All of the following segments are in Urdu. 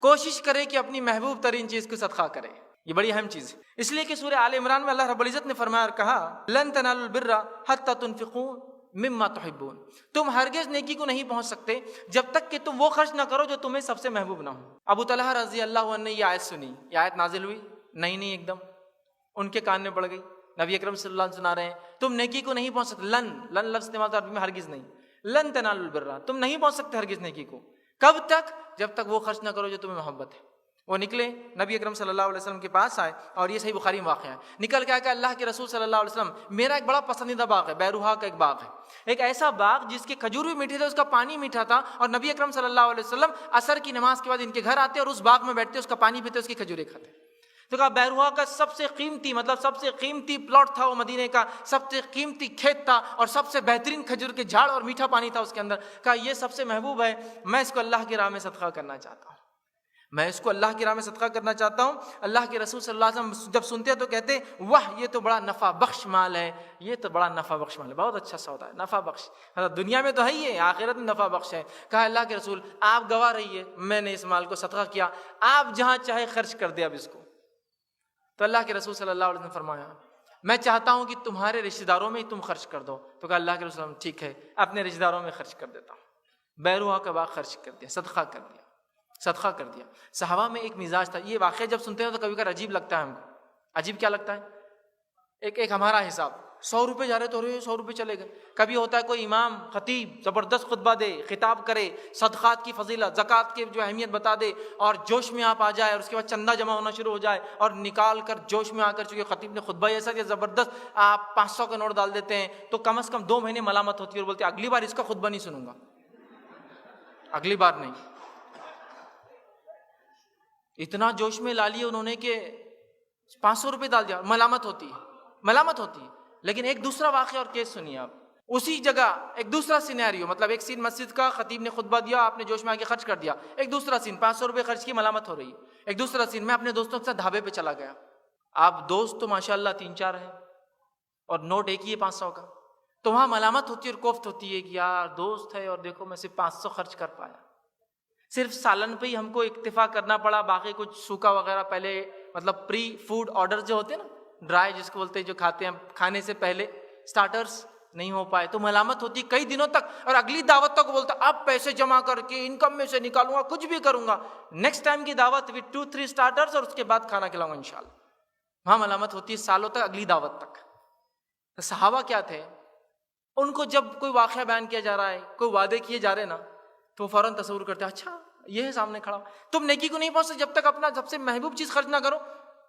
کوشش کرے کہ اپنی محبوب ترین چیز کو صدقہ کرے. یہ بڑی اہم چیز ہے، اس لیے کہ سورہ آل عمران میں اللہ رب العزت نے فرمایا اور کہا لن تنالوا البر حتى تنفقوا مما تحبون. تم ہرگز نیکی کو نہیں پہنچ سکتے جب تک کہ تم وہ خرچ نہ کرو جو تمہیں سب سے محبوب نہ ہو. ابو طلحہ رضی اللہ عنہ نے یہ آیت سنی، یہ آیت نازل ہوئی نہیں ایک دم ان کے کان میں پڑ گئی. نبی اکرم صلی اللہ علیہ وسلم سنا رہے ہیں تم نیکی کو نہیں پہنچ سکتے. لن لفظ استعمال عربی میں ہرگز نہیں. لن تنالوا البر، تم نہیں پہنچ سکتے ہرگز نیکی کو. کب تک؟ جب تک وہ خرچ نہ کرو جو تمہیں محبت ہے. وہ نکلے نبی اکرم صلی اللہ علیہ وسلم کے پاس آئے، اور یہ صحیح بخاری میں واقعہ ہے. نکل کے آیا کہ اللہ کے رسول صلی اللہ علیہ وسلم میرا ایک بڑا پسندیدہ باغ ہے، بیروہا کا ایک باغ ہے، ایک ایسا باغ جس کے کھجور بھی میٹھے تھے، اس کا پانی میٹھا تھا. اور نبی اکرم صلی اللہ علیہ وسلم عصر کی نماز کے بعد ان کے گھر آتے اور اس باغ میں بیٹھتے، اس کا پانی پیتے، اس کی کھجوریں کھاتے. تو کہا بیروہا کا سب سے قیمتی سب سے قیمتی پلاٹ تھا وہ، مدینے کا سب سے قیمتی کھیت تھا، اور سب سے بہترین کھجور کے جھاڑ اور میٹھا پانی تھا اس کے اندر. کہا یہ سب سے محبوب ہے، میں اس کو اللہ کی راہ میں صدقہ کرنا چاہتا ہوں، میں اس کو اللہ کی راہ میں صدقہ کرنا چاہتا ہوں. اللہ کے رسول صلی اللہ علیہ وسلم جب سنتے ہیں تو کہتے واہ یہ تو بڑا نفع بخش مال ہے، یہ تو بڑا نفع بخش مال ہے، بہت اچھا سودا ہے، نفع بخش. دنیا میں تو ہے ہی ہے، آخرت میں نفع بخش ہے. کہا اللہ کے رسول آپ گواہ رہیے، میں نے اس مال کو صدقہ کیا، آپ جہاں چاہے خرچ کر دے اب اس کو. تو اللہ کے رسول صلی اللہ علیہ وسلم نے فرمایا میں چاہتا ہوں کہ تمہارے رشتہ داروں میں ہی تم خرچ کر دو. تو کہا اللہ کے رسول ٹھیک ہے اپنے رشتہ داروں میں خرچ کر دیتا ہوں. بیروہا کا باغ خرچ کر دیا، صدقہ کر دیا. صحابہ میں ایک مزاج تھا، یہ واقعہ جب سنتے ہیں تو کبھی کبھی عجیب لگتا ہے ہم کو. عجیب کیا لگتا ہے؟ ایک ہمارا حساب 100 روپے جا رہے تو 100 روپے چلے گئے. کبھی ہوتا ہے کوئی امام خطیب زبردست خطبہ دے، خطاب کرے، صدقات کی فضیلت، زکوٰۃ کی جو اہمیت بتا دے، اور جوش میں آپ آ جائے، اور اس کے بعد چندہ جمع ہونا شروع ہو جائے، اور نکال کر جوش میں آ کر چونکہ خطیب نے خطبہ ایسا کہ زبردست آپ 500 کا نوٹ ڈال دیتے ہیں، تو کم از کم 2 مہینے ملامت ہوتی ہے اور بولتے اگلی بار اس کا خطبہ نہیں سنوں گا، اگلی بار نہیں. اتنا جوش میں لا لیے انہوں نے کہ 500 روپے ڈال دیا، ملامت ہوتی ہے. لیکن ایک دوسرا واقعہ اور کیس سنیے آپ. اسی جگہ ایک دوسرا سینیریو، مطلب ایک سین مسجد کا، خطیب نے خطبہ دیا، آپ نے جوش میں آ کے خرچ کر دیا. ایک دوسرا سین 500 روپے خرچ کی، ملامت ہو رہی ہے. ایک دوسرا سین میں اپنے دوستوں کے ساتھ ڈھابے پہ چلا گیا. آپ دوست تو ماشاءاللہ 3-4 ہیں اور نوٹ ایک ہی ہے 500 کا. تو وہاں ملامت ہوتی ہے اور کوفت ہوتی ہے کہ یار دوست ہے اور دیکھو میں صرف 500 خرچ کر پایا. صرف سالن پہ ہی ہم کو اکتفا کرنا پڑا، باقی کچھ سوکھا وغیرہ پہلے مطلب پری فوڈ آرڈر جو ہوتے ہیں نا، ڈرائی جس کو بولتے ہیں، جو کھاتے ہیں کھانے سے پہلے سٹارٹرز نہیں ہو پائے، تو ملامت ہوتی کئی دنوں تک. اور اگلی دعوت تک بولتا اب پیسے جمع کر کے انکم میں سے نکالوں گا، کچھ بھی کروں گا، نیکسٹ ٹائم کی دعوت وتھ 2-3 سٹارٹرز اور اس کے بعد کھانا کھلاؤں گا انشاءاللہ. وہاں ملامت ہوتی ہے سالوں تک، اگلی دعوت تک. تو صحابہ کیا تھے، ان کو جب کوئی واقعہ بیان کیا جا رہا ہے، کوئی وعدے کیے جا رہے ہیں نا، تو فوراً تصور کرتے ہیں اچھا یہ ہے سامنے کھڑا. تم نیکی کو نہیں پہنچ سکتے جب تک اپنا سب سے محبوب چیز خرچ نہ کرو.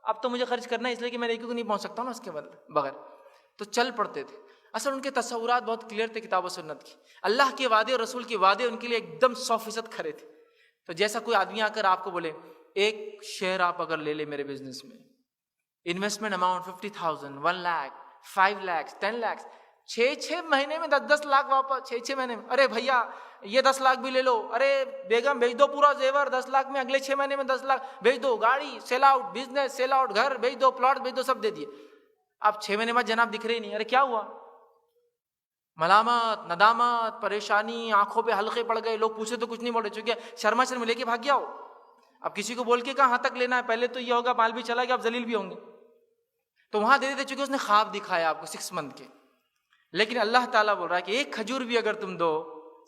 اب تو مجھے خرچ کرنا ہے اس لیے کہ میں نیکی کو نہیں پہنچ سکتا ہوں نا اس کے بغیر. تو چل پڑتے تھے. اصل ان کے تصورات بہت کلیئر تھے کتاب و سنت کی. اللہ کے وعدے اور رسول کے وعدے ان کے لیے ایک دم 100% کھڑے تھے. تو جیسا کوئی آدمی آ کر آپ کو بولے ایک شیئر آپ اگر لے لے میرے بزنس میں، انویسٹمنٹ اماؤنٹ 50,000، 1 لاکھ، 5 لاکھ، 10 لاکھ، 6 مہینے میں 10 لاکھ واپس، 6 مہینے میں. ارے بھیا یہ 10 لاکھ بھی لے لو، ارے بیگم بھیج دو پورا زیور 10 لاکھ میں، اگلے 6 مہینے میں 10 لاکھ بھیج دو، گاڑی sell out, business sell out, گھر بھیج دو، پلاٹ بھیج دو، سب دے دیے. اب 6 مہینے بعد جناب دکھ رہے نہیں. ارے کیا ہوا؟ ملامت، ندامت، پریشانی، آنکھوں پہ حلقے پڑ گئے. لوگ پوچھے تو کچھ نہیں بولے چونکہ شرما شرم لے کے بھاگ گیا ہو. اب کسی کو بول کے کہاں تک لینا ہے، پہلے تو یہ ہوگا مال بھی چلا گیا، اب ذلیل بھی ہوں گے. تو وہاں دے دیتے چونکہ اس نے خواب دکھایا آپ کو 6 منتھ کے. لیکن اللہ تعالیٰ بول رہا ہے کہ ایک کھجور بھی اگر تم دو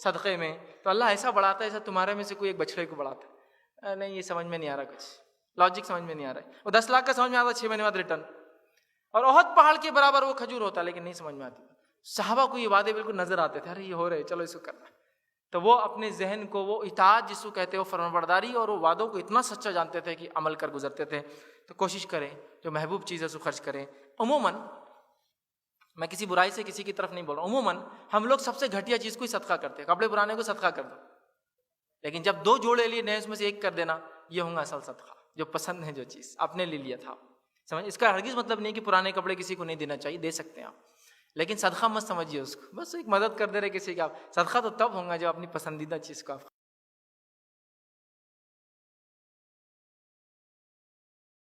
صدقے میں تو اللہ ایسا بڑھاتا ہے جیسا تمہارے میں سے کوئی ایک بچڑے کو بڑھاتا ہے. نہیں یہ سمجھ میں نہیں آ رہا، کچھ لاجک سمجھ میں نہیں آ رہا ہے. وہ 10 لاکھ کا سمجھ میں آتا 6 مہینے بعد ریٹرن، اور احد پہاڑ کے برابر وہ کھجور ہوتا لیکن نہیں سمجھ میں آتی. صحابہ کو یہ وعدے بالکل نظر آتے تھے، ارے یہ ہو رہے چلو اس کو کرنا. تو وہ اپنے ذہن کو، وہ اطاعت جس کو کہتے ہیں، وہ فرمانبرداری اور وہ وعدوں کو اتنا سچا جانتے تھے کہ عمل کر گزرتے تھے. تو کوشش کریں جو محبوب چیز ہے اس کو خرچ کریں. عموماً میں کسی برائی سے کسی کی طرف نہیں بول رہا، عموماً ہم لوگ سب سے گھٹیا چیز کو ہی صدقہ کرتے ہیں. کپڑے پرانے کو صدقہ کر دو، لیکن جب 2 جوڑے لیے نئے اس میں سے ایک کر دینا، یہ ہوں گا اصل صدقہ. جو پسند ہے، جو چیز اپنے لیے لیا تھا، سمجھ. اس کا ہرگز مطلب نہیں کہ پرانے کپڑے کسی کو نہیں دینا چاہیے، دے سکتے ہیں آپ، لیکن صدقہ مت سمجھیے اس کو. بس ایک مدد کر دے رہے کسی کا. صدقہ تو تب ہوگا جب اپنی پسندیدہ چیز کو آپ